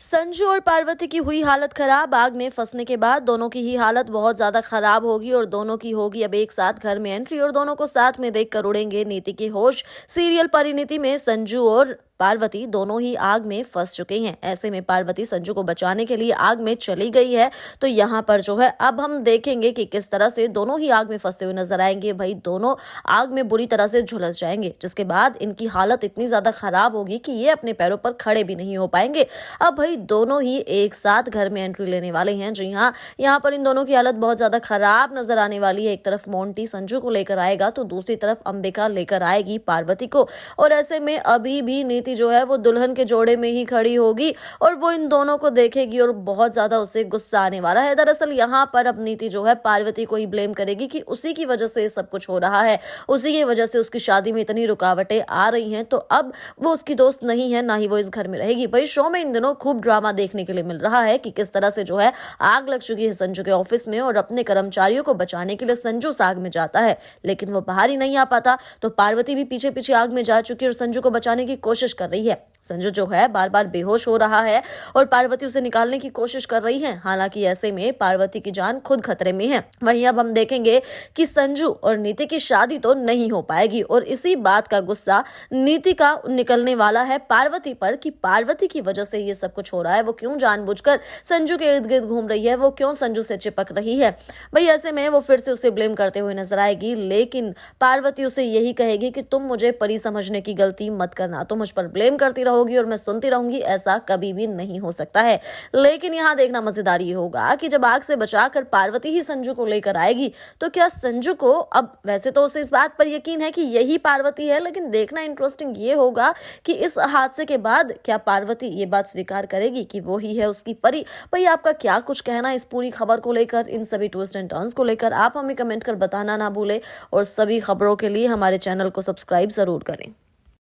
संजू और पार्वती की हुई हालत खराब। आग में फंसने के बाद दोनों की ही हालत बहुत ज्यादा खराब होगी और दोनों की होगी अब एक साथ घर में एंट्री और दोनों को साथ में देखकर उड़ेंगे नीति के होश। सीरियल परिणीति में संजू और पार्वती दोनों ही आग में फंस चुके हैं। ऐसे में पार्वती संजू को बचाने के लिए आग में चली गई है। तो यहाँ पर जो है अब हम देखेंगे कि किस तरह से दोनों ही आग में फंसते हुए नजर आएंगे। भाई दोनों आग में बुरी तरह से झुलस जाएंगे, जिसके बाद इनकी हालत इतनी ज्यादा खराब होगी कि ये अपने पैरों पर खड़े भी नहीं हो पाएंगे। अब भाई दोनों ही एक साथ घर में एंट्री लेने वाले हैं। जी हाँ, यहाँ पर इन दोनों की हालत बहुत ज्यादा खराब नजर आने वाली है। एक तरफ मोंटी संजू को लेकर आएगा तो दूसरी तरफ अंबिका लेकर आएगी पार्वती को। और ऐसे में अभी भी नीति जो है वो दुल्हन के जोड़े में ही खड़ी होगी और वो इन दोनों को देखेगी और बहुत ज्यादा उसे गुस्सा आने वाला है। दरअसल यहाँ पर अब नीति जो है पार्वती को ही ब्लेम करेगी कि उसी की वजह से सब कुछ हो रहा है, उसी की वजह से उसकी शादी में इतनी रुकावटें आ रही हैं। तो अब वो उसकी दोस्त नहीं है, ना ही वो इस घर में रहेगी। भाई शो में इन दिनों खूब ड्रामा देखने के लिए मिल रहा है कि किस तरह से जो है आग लग चुकी है संजू के ऑफिस में और अपने कर्मचारियों को बचाने के लिए संजू उस आग में जाता है, लेकिन वो बाहर ही नहीं आ पाता। तो पार्वती भी पीछे पीछे आग में जा चुकी है और संजू को बचाने की कोशिश कर रही है। संजू जो है बार बार बेहोश हो रहा है और पार्वती उसे निकालने की कोशिश कर रही है। हालांकि ऐसे में पार्वती की जान खुद खतरे में है। वहीं अब हम देखेंगे कि संजू और नीति की शादी तो नहीं हो पाएगी और इसी बात का गुस्सा नीति का निकलने वाला है पार्वती पर कि पार्वती की वजह से ये सब कुछ हो रहा है। वो क्यों जानबूझकर संजू के इर्द गिर्द घूम रही है, वो क्यों संजू से चिपक रही है। भाई ऐसे में वो फिर से उसे ब्लेम करते हुए नजर आएगी, लेकिन पार्वती उसे यही कहेगी कि तुम मुझे परी समझने की गलती मत करना, तुम मुझ पर ब्लेम करती रहोगी और मैं सुनती रहूंगी, ऐसा कभी भी नहीं हो सकता है। लेकिन यहाँ देखना मजेदार ये होगा कि जब आग से बचाकर पार्वती ही संजू को लेकर आएगी तो क्या संजू को, अब वैसे तो उसे इस बात पर यकीन है कि यही पार्वती है, लेकिन देखना इंटरेस्टिंग ये होगा कि इस हादसे के बाद क्या पार्वती ये बात स्वीकार करेगी कि वो ही है उसकी परी। भाई आपका क्या कुछ कहना इस पूरी खबर को लेकर, इन सभी ट्विस्ट एंड टर्न्स को लेकर, आप हमें कमेंट कर बताना ना भूले और सभी खबरों के लिए हमारे चैनल को सब्सक्राइब जरूर करें।